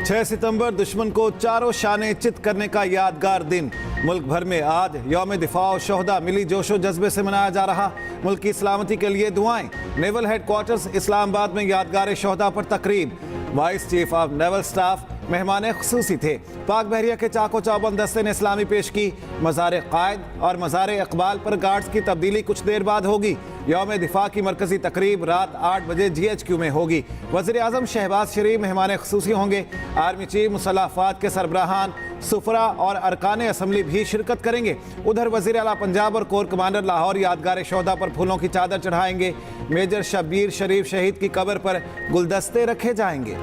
छह सितंबर दुश्मन को चारों शाने चित करने का यादगार दिन। मुल्क भर में आज यौम दिफा और शोहदा मिली जोशो जज्बे से मनाया जा रहा। मुल्क की सलामती के लिए दुआएं। नेवल हेडक्वार्टर्स इस्लामाबाद में यादगार शोहदा पर तकरीब। Vice chief of naval staff मेहमान खुसूसी थे। पाक बहरिया के चाको चौबंद दस्ते ने इस्लामी पेश की। मज़ार कायद और मज़ार इकबाल पर गार्ड्स की तब्दीली कुछ देर बाद होगी। यौम दिफा की मरकजी तकरीब रात 8 बजे GHQ में होगी। वज़ीर आज़म शहबाज शरीफ मेहमान खुसूसी होंगे। आर्मी चीफ मुसल्लह अफ़वाज के सरबराहान, सुफरा और अरकान असम्बली भी शिरकत करेंगे। उधर वज़ीर आला पंजाब और कोर कमांडर लाहौर यादगार शोहदा पर फूलों की चादर चढ़ाएंगे। मेजर शब्बीर शरीफ शहीद की कब्र पर गुलदस्ते रखे जाएंगे।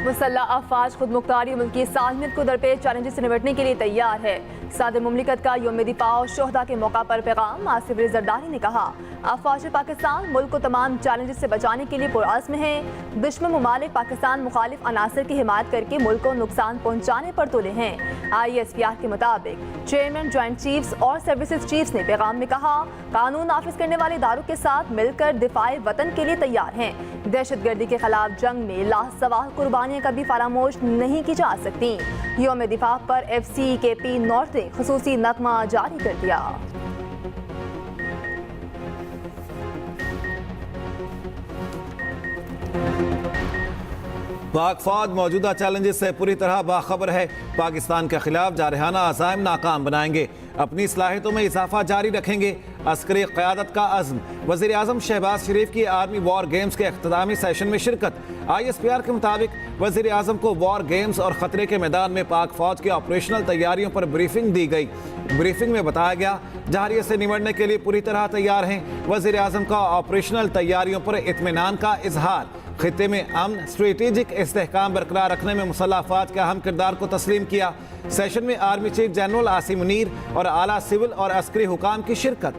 मुसल्लह अफवाज खुद मुख्तारी मुल्क की सालमियत को दरपेश चैलेंजेस से निपटने के लिए तैयार है। सदर मुमलिकत का यौम दिफा और शोहदा के मौका पर पैगाम। आसिफ जरदारी ने कहा, अफवाज पाकिस्तान मुल्क को तमाम चैलेंजेस से बचाने के लिए पुरअज़्म है। दुश्मन मुमालिक पाकिस्तान मुखालिफ अनासर की हिमायत करके मुल्क को नुकसान पहुँचाने पर तुले हैं। ISPR के मुताबिक चेयरमैन, ज्वाइंट चीफ्स और सर्विसेज चीफ्स ने पैगाम में कहा, कानून नाफिज करने वाले इदारों के साथ मिलकर दिफाए वतन के लिए तैयार हैं। दहशतगर्दी के खिलाफ जंग में लासवाल कुर्बानियाँ कभी फरामोश नहीं की जा सकती। यौम दिफा पर FCKP नॉर्थ ने खुसूसी नगमा जारी कर दिया। पाक फौज मौजूदा चैलेंजेस से पूरी तरह बाखबर है। पाकिस्तान के खिलाफ जारहाना अज़ाइम नाकाम बनाएंगे। अपनी सलाहियतों में इजाफा जारी रखेंगे। अस्करी क़यादत का अज़्म। वज़ीर आज़म शहबाज शरीफ की आर्मी वॉर गेम्स के अख्तामी सेशन में शिरकत। ISPR के मुताबिक वज़ीर आज़म को वॉर गेम्स और ख़तरे के मैदान में पाक फौज की ऑपरेशनल तैयारियों पर ब्रीफिंग दी गई। ब्रीफिंग में बताया गया, जहरिये से निमटने के लिए पूरी तरह तैयार हैं। वज़ीर आज़म का ऑपरेशनल तैयारियों पर इत्मीनान का इजहार। खित्ते में अमन स्ट्रेटेजिक इस्तेहकाम बरकरार रखने में मुसल्लह अफ़वाज के अहम किरदार को तस्लीम किया। सेशन में army chief general Asim Munir और आला सिविल और अस्करी हुकाम की शिरकत।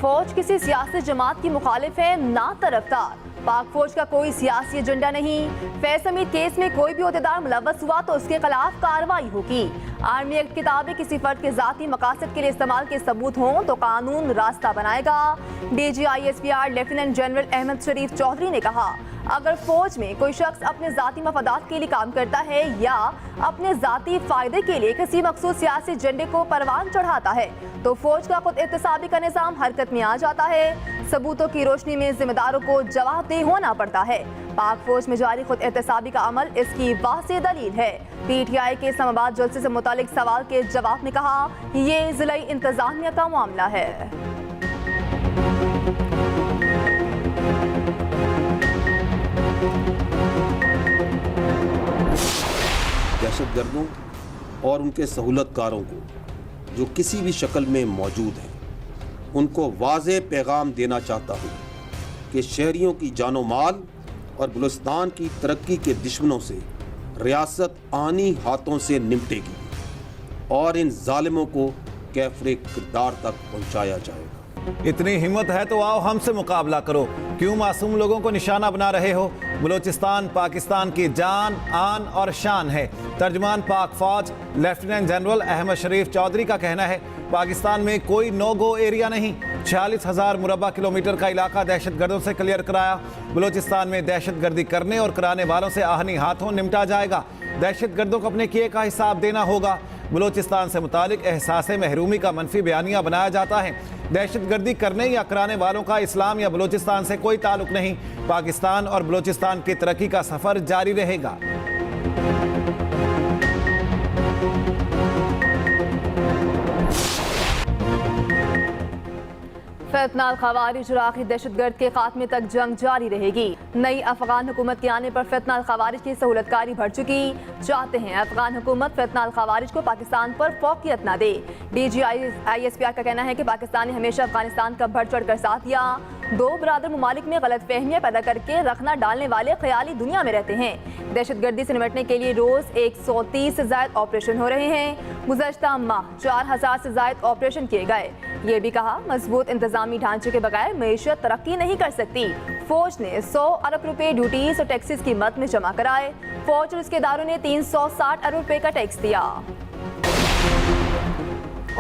फौज किसी सियासी जमात की मुखालिफ है, ना तरफदार। पाक फौज का कोई सियासी एजेंडा नहीं। फैज हमीद केस में कोई भी ओहदेदार मुलव्वस हुआ तो उसके खिलाफ कार्रवाई होगी। आर्मी एक्ट किताबें किसी फर्द के जाती मकासद के लिए इस्तेमाल के सबूत हों तो कानून रास्ता बनाएगा। DG ISPR lieutenant general Ahmed Sharif Chaudhry ने कहा, अगर फौज में कोई शख्स अपने जाती मफादात के लिए काम करता है या अपने जाती फायदे के लिए किसी मखसूस सियासी एजेंडे को परवान चढ़ाता है तो फौज का खुद एहतसाबी का निज़ाम हरकत में आ जाता है। सबूतों की रोशनी में जिम्मेदारों को जवाबदेह होना पड़ता है। पाक फौज में जारी खुद एहतसाबी का अमल इसकी वाज़ेह दलील है। PTI के इस्लामाबाद जलसे से मुतालिक सवाल के जवाब में कहा, ये ज़िलाई इंतजामिया का मामला है। दहशतगर्दों और उनके सहूलतकारों को जो किसी भी शक्ल में मौजूद हैं, उनको वाज़ेह पैगाम देना चाहता हूँ कि शहरियों की जानो माल और बलूचिस्तान की तरक्की के दुश्मनों से रियासत आनी हाथों से निपटेगी और इन जालिमों को कैफरे किरदार तक पहुँचाया जाएगा। इतनी हिम्मत है तो आओ हमसे मुकाबला करो। क्यों मासूम लोगों को निशाना बना रहे हो? बलूचिस्तान पाकिस्तान की जान, आन और शान है। तर्जमान पाक फौज लेफ्टिनेंट जनरल अहमद शरीफ चौधरी का कहना है, पाकिस्तान में कोई नो गो एरिया नहीं। 46,000 मुरब्बा किलोमीटर का इलाका दहशतगर्दों से क्लियर कराया। बलूचिस्तान में दहशतगर्दी करने और कराने वालों से आहनी हाथों निपटा जाएगा। दहशतगर्दों को अपने किए का हिसाब देना होगा। बलूचिस्तान से मुतालिक एहसास महरूमी का मनफी बयानिया बनाया जाता है। दहशतगर्दी करने या कराने वालों का इस्लाम या बलूचिस्तान से कोई ताल्लुक नहीं। पाकिस्तान और बलूचिस्तान की तरक्की का सफ़र जारी रहेगा। फितनाल खवारिज और आखिरी दहशतगर्द के खात्मे तक जंग जारी रहेगी। नई अफगान हुकूमत के आने पर फितनाल खवारिज की सहूलतकारी बढ़ चुकी। चाहते हैं अफगान हुकूमत फितनाल खवारिज को पाकिस्तान पर फौकियत न दे। DG ISPR का कहना है कि पाकिस्तान ने हमेशा अफगानिस्तान का बढ़ चढ़ कर साथ दिया। दो बरादर मुमालिक में गलत फहमियाँ पैदा करके रखना डालने वाले ख्याली दुनिया में रहते हैं। दहशतगर्दी से निपटने के लिए रोज 130 से ज्यादा ऑपरेशन हो रहे हैं। गुज़श्ता माह 4000 से ज्यादा ऑपरेशन किए गए। ये भी कहा, मजबूत इंतजामी ढांचे के बगैर मईशत तरक्की नहीं कर सकती। फौज ने 100 अरब रुपए ड्यूटीज और टैक्सेस की मद में जमा कराए। फौज और उसके इदारों ने 360 अरब रुपए का टैक्स दिया।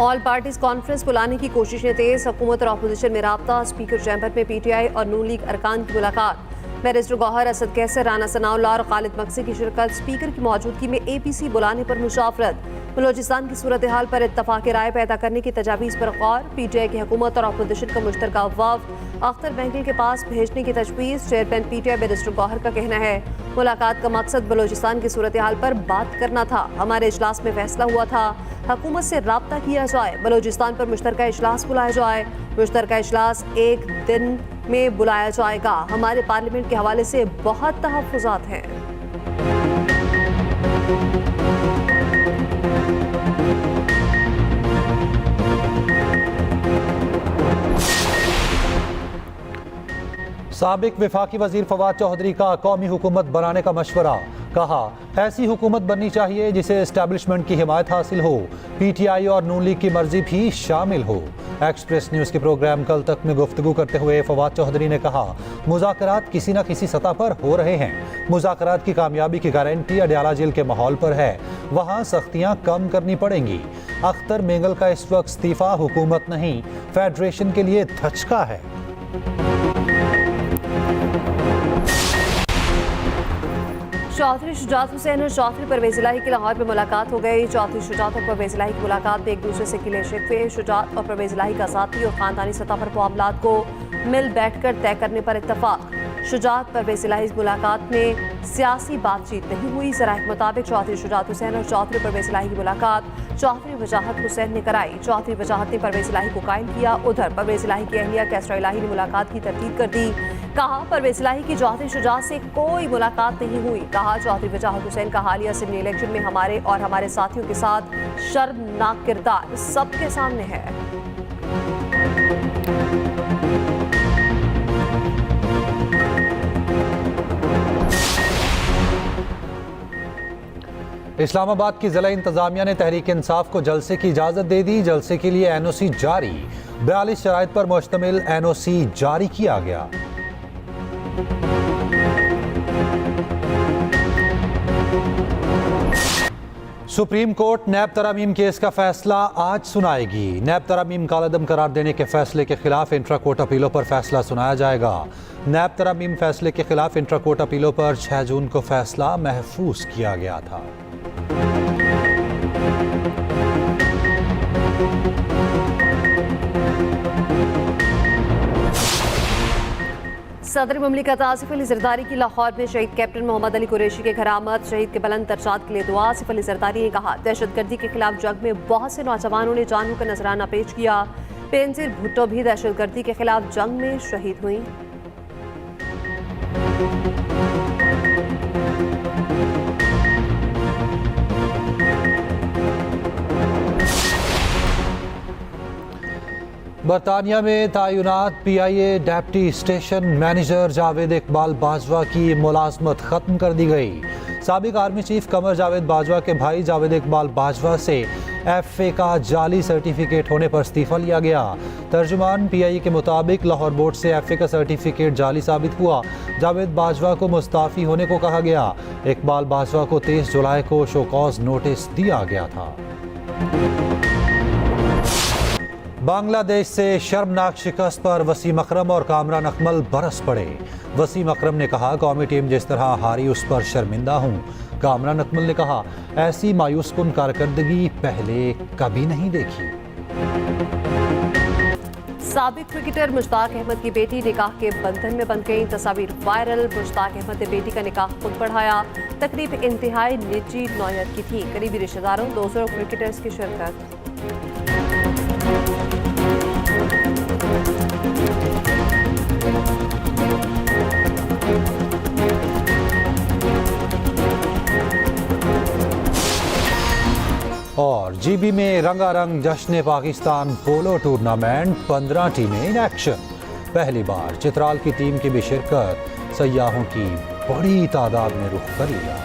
ऑल पार्टीज कॉन्फ्रेंस बुलाने की कोशिशें तेज, हुकूमत और अपोजिशन में राब्ता। स्पीकर चैम्बर में पीटीआई और नून लीग अरकान की मुलाकात। बैरिस्टर गौहर, असद कैसर, राना सनाउल्लाह और खालिद मक्सी की शिरकत। स्पीकर की मौजूदगी में एपीसी बुलाने पर मुशावरत। बलोचिस्तान की सूरत हाल पर इत्तफाक राय पैदा करने की तजावीज़ पर गौर। पीटीआई की हुकूमत और अपोजिशन का मुश्तरका वफ़द अख्तर बैंगल के पास भेजने की तजवीज़। चेयरमैन पीटीआई बैरिस्टर गौहर का कहना है, मुलाकात का मकसद बलोचिस्तान की सूरत हाल पर बात करना था। हमारे इजलास में फैसला हुआ था हुकूमत से राब्ता किया जाए, बलोचिस्तान पर मुश्तरका इजलास बुलाया जाए। मुश्तरका इजलास एक दिन में बुलाया जाएगा। हमारे पार्लियामेंट के हवाले से बहुत तहफ़्फ़ुज़ात हैं। साबिक वफाकी वजीर फवाद चौधरी का कौमी हुकूमत बनाने का मशवरा। कहा, ऐसी हुकूमत बननी चाहिए जिसे एस्टैब्लिशमेंट की हिमायत हासिल हो, पीटीआई और नून लीग की मर्जी भी शामिल हो। एक्सप्रेस न्यूज़ के प्रोग्राम कल तक में गुफ्तगू करते हुए फवाद चौधरी ने कहा, मुज़ाकरात किसी न किसी सतह पर हो रहे हैं। मुज़ाकरात की कामयाबी की गारंटी अडयाला जेल के माहौल पर है, वहाँ सख्तियाँ कम करनी पड़ेंगी। अख्तर मेंगल का इस वक्त इस्तीफा हुकूमत नहीं, फेडरेशन के लिए धचका है। चौधरी शुजात हुसैन और चौधरी परवेज इलाही की लाहौर में मुलाकात हो गई। चौधरी शुजात और परवेज इलाही की मुलाकात में एक दूसरे से गिले शिकवे। शुजात और परवेज इलाही का ज़ाती और ख़ानदानी सतह पर मामलात को मिल बैठकर तय करने पर इत्तफाक। शुजात परवेज इलाही मुलाकात में सियासी बातचीत नहीं हुई। ज़राए के मुताबिक चौधरी शुजात हुसैन और चौधरी परवेज इलाही की मुलाकात चौधरी वजाहत हुसैन ने कराई। चौधरी वजाहत ने परवेज इलाही को कायल किया। उधर परवेज इलाही की अहलिया कैसरा इलाही ने मुलाकात की तरतीब कर दी। कहा, परवेज इलाही की चौधरी शुजात से कोई मुलाकात नहीं हुई। कहा, चौधरी वजाहत हुसैन का हालिया असेंबली इलेक्शन में हमारे और हमारे साथियों के साथ शर्मनाक किरदार सबके सामने है। इस्लामाबाद की जिला इंतजामिया ने तहरीक इंसाफ को जलसे की इजाज़त दे दी। जलसे के लिए एनओसी जारी, 42 शराइत पर मुश्तमिल एनओसी जारी किया गया। सुप्रीम कोर्ट नैब तरामीम केस का फैसला आज सुनाएगी। नैब तरामीम कालअदम करार देने के फैसले के खिलाफ इंट्रा कोर्ट अपीलों पर फैसला सुनाया जाएगा। नैब तरामीम फैसले के खिलाफ इंट्रा कोर्ट अपीलों पर 6 जून को फैसला महफूज किया गया था। सदर मुमलिकत आसिफ अली जरदारी की लाहौर में शहीद कैप्टन मोहम्मद अली कुरैशी के घरामत। शहीद के बुलंद दर्जात के लिए दुआ। आसिफ अली जरदारी ने कहा, दहशतगर्दी के खिलाफ जंग में बहुत से नौजवानों ने जानों का नजराना पेश किया। बेनजीर भुट्टो भी दहशतगर्दी के खिलाफ जंग में शहीद हुई। बरतानिया में तयनात PIA deputy station manager Javed Iqbal Bajwa की मुलाजमत खत्म कर दी गई। साबिक आर्मी चीफ कमर जावेद बाजवा के भाई जावेद इकबाल बाजवा से FA का जाली सर्टिफिकेट होने पर इस्तीफा लिया गया। तर्जुमान PIA के मुताबिक लाहौर बोर्ड से FA का सर्टिफिकेट जाली साबित हुआ। जावेद बाजवा को मुस्ताफी होने को कहा गया। इकबाल बाजवा को 23 जुलाई को शोकॉज नोटिस दिया गया था। बांग्लादेश से शर्मनाक शिकस्त पर वसीम अकरम और कामरान अकमल बरस पड़े। वसीम अकरम ने कहा, कौमी टीम जिस तरह हारी उस पर शर्मिंदा हूँ। कामरान अकमल ने कहा, ऐसी मायूस कुन कारकर्दगी पहले कभी नहीं देखी। साबिक क्रिकेटर मुश्ताक अहमद की बेटी निकाह के बंधन में बंध गई। तस्वीर वायरल। मुश्ताक अहमद ने बेटी का निकाह खुद पढ़ाया। तकरीब इंतहाई निजी नौयत की थी। करीबी रिश्तेदारों, दोस्तों और क्रिकेटर्स की शिरकत। और GB में रंगारंग जश्न पाकिस्तान पोलो टूर्नामेंट, 15 टीमें इन एक्शन। पहली बार चित्राल की टीम की भी शिरकत। सयाहों की बड़ी तादाद में रुख कर लिया।